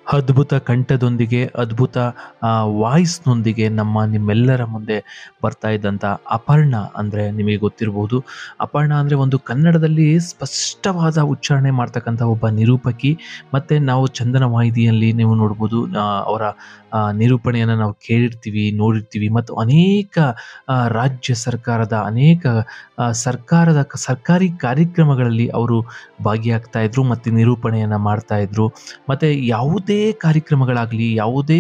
ಅದ್ಭುತ ಕಂಠದೊಂದಿಗೆ, ಅದ್ಭುತ ವಾಯ್ಸ್‌ನೊಂದಿಗೆ ನಿಮ್ಮೆಲ್ಲರ ಮುಂದೆ ಬರ್ತಾ ಇದ್ದಂಥ ಅಪರ್ಣ ಅಂದರೆ ನಿಮಗೆ ಗೊತ್ತಿರ್ಬೋದು. ಅಪರ್ಣ ಅಂದರೆ ಒಂದು ಕನ್ನಡದಲ್ಲಿ ಸ್ಪಷ್ಟವಾದ ಉಚ್ಚಾರಣೆ ಮಾಡ್ತಕ್ಕಂಥ ಒಬ್ಬ ನಿರೂಪಕಿ. ಮತ್ತು ನಾವು ಚಂದನ ವಾಹಿನಿಯಲ್ಲಿ ನೀವು ನೋಡ್ಬೋದು ಅವರ ನಿರೂಪಣೆಯನ್ನು ನಾವು ಕೇಳಿರ್ತೀವಿ, ನೋಡಿರ್ತೀವಿ. ಮತ್ತು ಅನೇಕ ರಾಜ್ಯ ಸರ್ಕಾರದ ಅನೇಕ ಸರ್ಕಾರಿ ಕಾರ್ಯಕ್ರಮಗಳಲ್ಲಿ ಅವರು ಭಾಗಿಯಾಗ್ತಾ ಇದ್ರು ಮತ್ತು ನಿರೂಪಣೆಯನ್ನು ಮಾಡ್ತಾ ಇದ್ರು. ಮತ್ತು ಯಾವುದೇ ಕಾರ್ಯಕ್ರಮಗಳಾಗಲಿ, ಯಾವುದೇ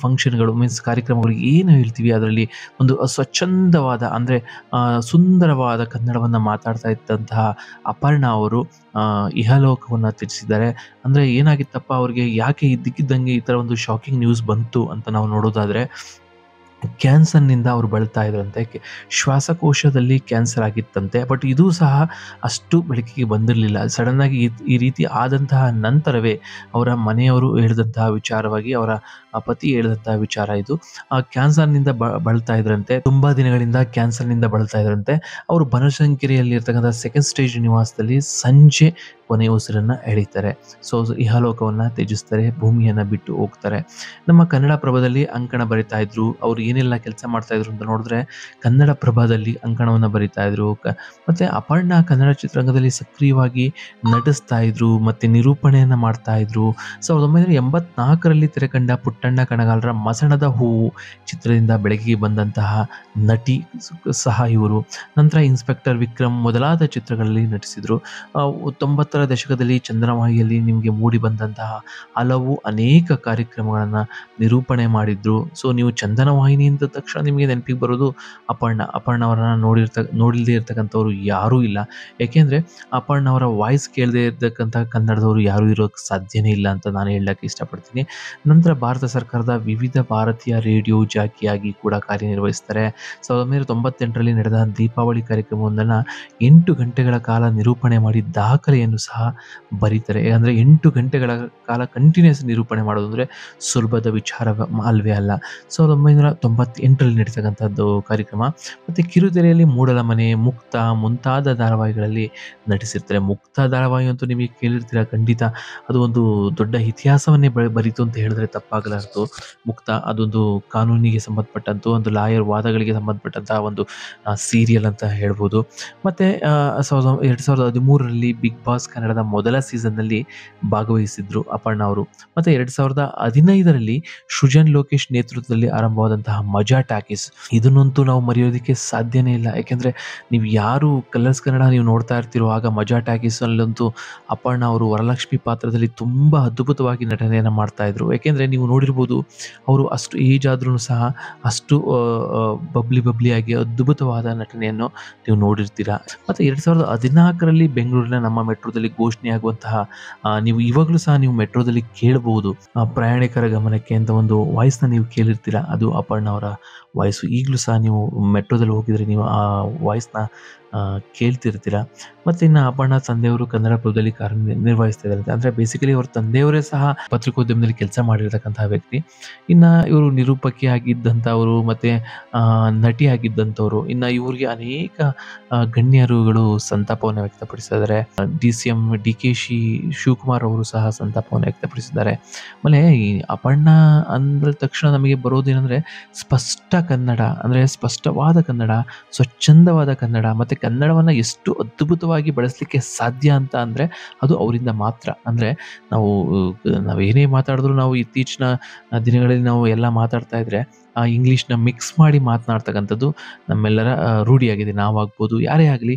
ಫಂಕ್ಷನ್‌ಗಳು ಕಾರ್ಯಕ್ರಮಗಳು ಏನು ಹೇಳ್ತೀವಿ ಅದರಲ್ಲಿ ಒಂದು ಸ್ವಚ್ಛಂದವಾದ ಅಂದರೆ ಸುಂದರವಾದ ಕನ್ನಡವನ್ನು ಮಾತಾಡ್ತಾ ಇದ್ದಂತಹ ಅಪರ್ಣ ಅವರು ಇಹಲೋಕವನ್ನು ತ್ಯಜಿಸಿದ್ದಾರೆ. ಅಂದರೆ ಏನಾಗಿತ್ತಪ್ಪ ಅವ್ರಿಗೆ, ಯಾಕೆ ಇದ್ದಕ್ಕಿದ್ದಂಗೆ ಈ ಥರ ಒಂದು ಶಾಕಿಂಗ್ ನ್ಯೂಸ್ ಬಂತು ಅಂತ ನಾವು ನೋಡೋದಾದರೆ, ಕ್ಯಾನ್ಸರ್‌ನಿಂದ ಅವರು ಬಳಲ್ತಾ ಇದ್ರಂತೆ. ಶ್ವಾಸಕೋಶದಲ್ಲಿ ಕ್ಯಾನ್ಸರ್ ಆಗಿತ್ತಂತೆ. ಬಟ್ ಇದೂ ಸಹ ಅಷ್ಟು ಬೆಳಕಿಗೆ ಬಂದಿರಲಿಲ್ಲ. ಸಡನ್ನಾಗಿ ಈ ರೀತಿ ಆದಂತಹ ನಂತರವೇ ಅವರ ಮನೆಯವರು ಹೇಳಿದಂತಹ ವಿಚಾರವಾಗಿ, ಅವರ ಪತಿ ಹೇಳಿದಂತಹ ವಿಚಾರ ಇದು. ಕ್ಯಾನ್ಸರ್‌ನಿಂದ ಬಳಲ್ತಾ ಇದ್ರಂತೆ. ತುಂಬ ದಿನಗಳಿಂದ ಕ್ಯಾನ್ಸರ್‌ನಿಂದ ಬಳಲ್ತಾ ಇದ್ರಂತೆ. ಅವರು ಬನಶಂಕರಿಯಲ್ಲಿ ಇರ್ತಕ್ಕಂಥ ಸೆಕೆಂಡ್ ಸ್ಟೇಜ್ ನಿವಾಸದಲ್ಲಿ ಸಂಜೆ ಕೊನೆಯ ಉಸಿರನ್ನು ಎಳೀತಾರೆ. ಸೊ ಇಹಲೋಕವನ್ನು ತ್ಯಜಿಸ್ತಾರೆ, ಭೂಮಿಯನ್ನು ಬಿಟ್ಟು ಹೋಗ್ತಾರೆ. ನಮ್ಮ ಕನ್ನಡ ಪ್ರಭದಲ್ಲಿ ಅಂಕಣ ಬರಿತಾ ಇದ್ರು. ಅವ್ರು ಏನೆಲ್ಲ ಕೆಲಸ ಮಾಡ್ತಾ ಇದ್ರು ಅಂತ ನೋಡಿದ್ರೆ, ಕನ್ನಡ ಪ್ರಭದಲ್ಲಿ ಅಂಕಣವನ್ನು ಬರಿತಾ ಇದ್ರು. ಮತ್ತು ಅಪರ್ಣ ಕನ್ನಡ ಚಿತ್ರರಂಗದಲ್ಲಿ ಸಕ್ರಿಯವಾಗಿ ನಟಿಸ್ತಾ ಇದ್ರು ಮತ್ತು ನಿರೂಪಣೆಯನ್ನು ಮಾಡ್ತಾ ಇದ್ರು. 1984ರಲ್ಲಿ ತೆರೆಕಂಡ ಪುಟ್ಟಣ್ಣ ಕಣಗಾಲರ ಮಸಣದ ಹೂವು ಚಿತ್ರದಿಂದ ಬೆಳಕಿಗೆ ಬಂದಂತಹ ನಟಿ ಸಹ ಇವರು. ನಂತರ ಇನ್ಸ್ಪೆಕ್ಟರ್ ವಿಕ್ರಮ್ ಮೊದಲಾದ ಚಿತ್ರಗಳಲ್ಲಿ ನಟಿಸಿದರು. 90ರ ದಶಕದಲ್ಲಿ ಚಂದನವಾಹಿನಿಯಲ್ಲಿ ನಿಮಗೆ ಮೂಡಿ ಬಂದಂತಹ ಹಲವು ಅನೇಕ ಕಾರ್ಯಕ್ರಮಗಳನ್ನು ನಿರೂಪಣೆ ಮಾಡಿದ್ರು. ಸೊ ನೀವು ಚಂದನವಾಹಿನಿ ಅಂದ ತಕ್ಷಣ ನಿಮಗೆ ನೆನಪಿಗೆ ಬರೋದು ಅಪರ್ಣ. ಅಪರ್ಣ ಅವರನ್ನು ನೋಡಿಲ್ಲದೆ ಇರ್ತಕ್ಕಂಥವ್ರು ಯಾರೂ ಇಲ್ಲ. ಏಕೆಂದರೆ ಅಪರ್ಣ ಅವರ ವಾಯ್ಸ್ ಕೇಳದೇ ಇರ್ತಕ್ಕಂಥ ಕನ್ನಡದವರು ಯಾರೂ ಇರೋಕ್ಕೆ ಸಾಧ್ಯನೇ ಇಲ್ಲ ಅಂತ ನಾನು ಹೇಳಕ್ಕೆ ಇಷ್ಟಪಡ್ತೀನಿ. ನಂತರ ಭಾರತ ಸರ್ಕಾರದ ವಿವಿಧ ಭಾರತೀಯ ರೇಡಿಯೋ ಜಾಕಿಯಾಗಿ ಕೂಡ ಕಾರ್ಯನಿರ್ವಹಿಸ್ತಾರೆ. 1998ರಲ್ಲಿ ನಡೆದ ದೀಪಾವಳಿ ಕಾರ್ಯಕ್ರಮವೊಂದನ್ನು 8 ಗಂಟೆಗಳ ಕಾಲ ನಿರೂಪಣೆ ಮಾಡಿ ದಾಖಲೆಯನ್ನು ಸಹ ಬರೀತಾರೆ. ಅಂದರೆ 8 ಗಂಟೆಗಳ ಕಾಲ ಕಂಟಿನ್ಯೂಸ್ ನಿರೂಪಣೆ ಮಾಡೋದು ಅಂದರೆ ಸುಲಭದ ವಿಚಾರ ಅಲ್ವೇ ಅಲ್ಲ. 1998ರಲ್ಲಿ ನಡೀತಕ್ಕಂಥದ್ದು ಕಾರ್ಯಕ್ರಮ. ಮತ್ತು ಕಿರುತೆರೆಯಲ್ಲಿ ಮೂಡಲ ಮನೆ, ಮುಕ್ತ ಮುಂತಾದ ಧಾರಾವಾಹಿಗಳಲ್ಲಿ ನಟಿಸಿರ್ತಾರೆ. ಮುಕ್ತ ಧಾರಾವಾಹಿ ಅಂತೂ ನಿಮಗೆ ಕೇಳಿರ್ತೀರ ಖಂಡಿತ. ಅದು ಒಂದು ದೊಡ್ಡ ಇತಿಹಾಸವನ್ನೇ ಬರೀತು ಅಂತ ಹೇಳಿದ್ರೆ ತಪ್ಪಾಗಲಾರದು. ಮುಕ್ತ ಅದೊಂದು ಕಾನೂನಿಗೆ ಸಂಬಂಧಪಟ್ಟಂಥ ಒಂದು ಲಾಯರ್ ವಾದಗಳಿಗೆ ಸಂಬಂಧಪಟ್ಟಂತಹ ಒಂದು ಸೀರಿಯಲ್ ಅಂತ ಹೇಳ್ಬೋದು. ಮತ್ತು 2013ರಲ್ಲಿ ಬಿಗ್ ಬಾಸ್ ಕನ್ನಡದ ಮೊದಲ ಸೀಸನ್ನಲ್ಲಿ ಭಾಗವಹಿಸಿದ್ರು ಅಪರ್ಣ ಅವರು. ಮತ್ತು 2015ರಲ್ಲಿ ಸೃಜನ್ ಲೋಕೇಶ್ ನೇತೃತ್ವದಲ್ಲಿ ಆರಂಭವಾದಂತಹ ಮಜಾ ಟಾಕೀಸ್, ಇದನ್ನಂತೂ ನಾವು ಮರೆಯೋದಕ್ಕೆ ಸಾಧ್ಯನೇ ಇಲ್ಲ. ಯಾಕೆಂದರೆ ನೀವು ಯಾರು ಕಲರ್ಸ್ ಕನ್ನಡ ನೀವು ನೋಡ್ತಾ ಇರ್ತೀರೋ, ಆಗ ಮಜಾ ಟಾಕೀಸಲ್ಲಂತೂ ಅಪರ್ಣ ಅವರು ವರಲಕ್ಷ್ಮಿ ಪಾತ್ರದಲ್ಲಿ ತುಂಬ ಅದ್ಭುತವಾಗಿ ನಟನೆಯನ್ನು ಮಾಡ್ತಾಯಿದ್ರು. ಯಾಕೆಂದರೆ ನೀವು ನೋಡಿರ್ಬೋದು, ಅವರು ಅಷ್ಟು ಏಜ್ ಆದ್ರೂ ಸಹ ಅಷ್ಟು ಬಬ್ಲಿಯಾಗಿ ಅದ್ಭುತವಾದ ನಟನೆಯನ್ನು ನೀವು ನೋಡಿರ್ತೀರ. ಮತ್ತು 2014ರಲ್ಲಿ ಬೆಂಗಳೂರಿನ ನಮ್ಮ ಮೆಟ್ರೋದಲ್ಲಿ ಘೋಷಣೆಯಾಗುವಂತಹ ನೀವು ಇವಾಗಲೂ ಸಹ ನೀವು ಮೆಟ್ರೋದಲ್ಲಿ ಕೇಳಬಹುದು, ಪ್ರಯಾಣಿಕರ ಗಮನಕ್ಕೆ ಅಂತ ಒಂದು ವಾಯ್ಸ್ನ ನೀವು ಕೇಳಿರ್ತೀರ. ಅದು ಅಪರ್ಣ ಅವರ ವಾಯ್ಸು. ಈಗಲೂ ಸಹ ನೀವು ಮೆಟ್ರೋದಲ್ಲಿ ಹೋಗಿದರೆ ನೀವು ಆ ವಾಯ್ಸ್ನ ಕೇಳ್ತಿರ್ತೀರ. ಮತ್ತು ಇನ್ನು ಅಪರ್ಣ ತಂದೆಯವರು ಕನ್ನಡಪ್ರಭದಲ್ಲಿ ಕಾರ್ಯನಿರ್ವಹಿಸ್ತಾ ಇದ್ದಾರೆ. ಅಂದರೆ ಬೇಸಿಕಲಿ ಅವ್ರ ತಂದೆಯವರೇ ಸಹ ಪತ್ರಿಕೋದ್ಯಮದಲ್ಲಿ ಕೆಲಸ ಮಾಡಿರ್ತಕ್ಕಂತಹ ವ್ಯಕ್ತಿ. ಇನ್ನು ಇವರು ನಿರೂಪಕಿಯಾಗಿದ್ದಂಥವರು ಮತ್ತು ನಟಿಯಾಗಿದ್ದಂಥವ್ರು. ಇನ್ನು ಇವ್ರಿಗೆ ಅನೇಕ ಗಣ್ಯರುಗಳು ಸಂತಾಪವನ್ನು ವ್ಯಕ್ತಪಡಿಸಿದ್ದಾರೆ. CM DK ಶಿವಕುಮಾರ್ ಅವರು ಸಹ ಸಂತಾಪವನ್ನು ವ್ಯಕ್ತಪಡಿಸಿದ್ದಾರೆ. ಆಮೇಲೆ ಈ ಅಪರ್ಣ ಅಂದ ತಕ್ಷಣ ನಮಗೆ ಬರೋದೇನೆಂದರೆ ಸ್ಪಷ್ಟ ಕನ್ನಡ, ಅಂದರೆ ಸ್ಪಷ್ಟವಾದ ಕನ್ನಡ, ಸ್ವಚ್ಛಂದವಾದ ಕನ್ನಡ ಮತ್ತು ಕನ್ನಡವನ್ನು ಎಷ್ಟು ಅದ್ಭುತವಾಗಿ ಬಳಸಲಿಕ್ಕೆ ಸಾಧ್ಯ ಅಂತ ಅಂದರೆ ಅದು ಅವರಿಂದ ಮಾತ್ರ. ಅಂದರೆ ನಾವೇನೇ ಮಾತಾಡಿದ್ರು, ನಾವು ಇತ್ತೀಚಿನ ದಿನಗಳಲ್ಲಿ ನಾವು ಎಲ್ಲ ಮಾತಾಡ್ತಾ ಇದ್ದರೆ ಇಂಗ್ಲೀಷ್ನ ಮಿಕ್ಸ್ ಮಾಡಿ ಮಾತನಾಡ್ತಕ್ಕಂಥದ್ದು ನಮ್ಮೆಲ್ಲರ ರೂಢಿಯಾಗಿದೆ. ನಾವಾಗ್ಬೋದು, ಯಾರೇ ಆಗಲಿ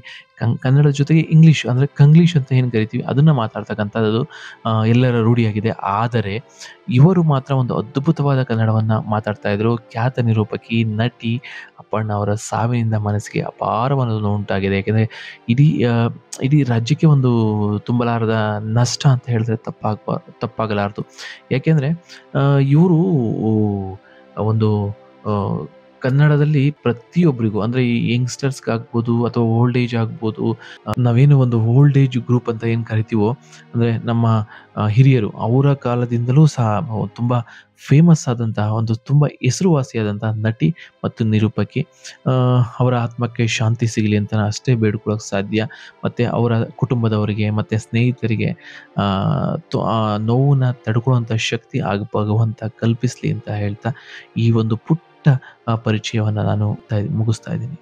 ಕನ್ನಡದ ಜೊತೆಗೆ ಇಂಗ್ಲೀಷ್ ಅಂದರೆ ಕಂಗ್ಲೀಷ್ ಅಂತ ಏನು ಕರಿತೀವಿ ಅದನ್ನು ಮಾತಾಡ್ತಕ್ಕಂಥದ್ದು ಎಲ್ಲರ ರೂಢಿಯಾಗಿದೆ. ಆದರೆ ಇವರು ಮಾತ್ರ ಒಂದು ಅದ್ಭುತವಾದ ಕನ್ನಡವನ್ನು ಮಾತಾಡ್ತಾಯಿದ್ರು. ಖ್ಯಾತ ನಿರೂಪಕಿ, ನಟಿ ಅಪರ್ಣ ಅವರ ಸಾವಿನಿಂದ ಮನಸ್ಸಿಗೆ ಅಪಾರವಾದ ಉಂಟಾಗಿದೆ. ಯಾಕೆಂದರೆ ಇಡೀ ರಾಜ್ಯಕ್ಕೆ ಒಂದು ತುಂಬಲಾರದ ನಷ್ಟ ಅಂತ ಹೇಳಿದ್ರೆ ತಪ್ಪಾಗಲಾರದು. ಯಾಕೆಂದರೆ ಇವರು ಒಂದು ಕನ್ನಡದಲ್ಲಿ ಪ್ರತಿಯೊಬ್ಬರಿಗೂ ಅಂದ್ರೆ ಈ ಯಂಗ್‌ಸ್ಟರ್ಸ್‌ಗಾಗ್ಬೋದು ಅಥವಾ ಓಲ್ಡ್ ಏಜ್ ಆಗ್ಬೋದು, ನಾವೇನು ಒಂದು ಓಲ್ಡ್ ಏಜ್ ಗ್ರೂಪ್ ಅಂತ ಏನ್ ಕರಿತೀವೋ, ಅಂದ್ರೆ ನಮ್ಮ ಹಿರಿಯರು ಅವರ ಕಾಲದಿಂದಲೂ ಸಹ ತುಂಬಾ ಫೇಮಸ್ ಆದಂತಹ ಒಂದು ತುಂಬಾ ಹೆಸರುವಾಸಿಯಾದಂತಹ ನಟಿ ಮತ್ತು ನಿರೂಪಕಿ. ಅವರ ಆತ್ಮಕ್ಕೆ ಶಾಂತಿ ಸಿಗಲಿ ಅಂತ ನಾನು ಅಷ್ಟೇ ಬೇಡ್ಕೊಳ್ಳೋಕೆ ಸಾಧ್ಯ. ಮತ್ತೆ ಅವರ ಕುಟುಂಬದವರಿಗೆ ಮತ್ತೆ ಸ್ನೇಹಿತರಿಗೆ ಆ ನೋವನ್ನ ತಡ್ಕೊಳ್ಳುವಂತ ಶಕ್ತಿ ಭಗವಂತ ಕಲ್ಪಿಸ್ಲಿ ಅಂತ ಹೇಳ್ತಾ, ಈ ಒಂದು ಪುಟ್ಟ ಪರಿಚಯವನ್ನ ನಾನು ಮುಗಿಸ್ತಾ ಇದ್ದೀನಿ.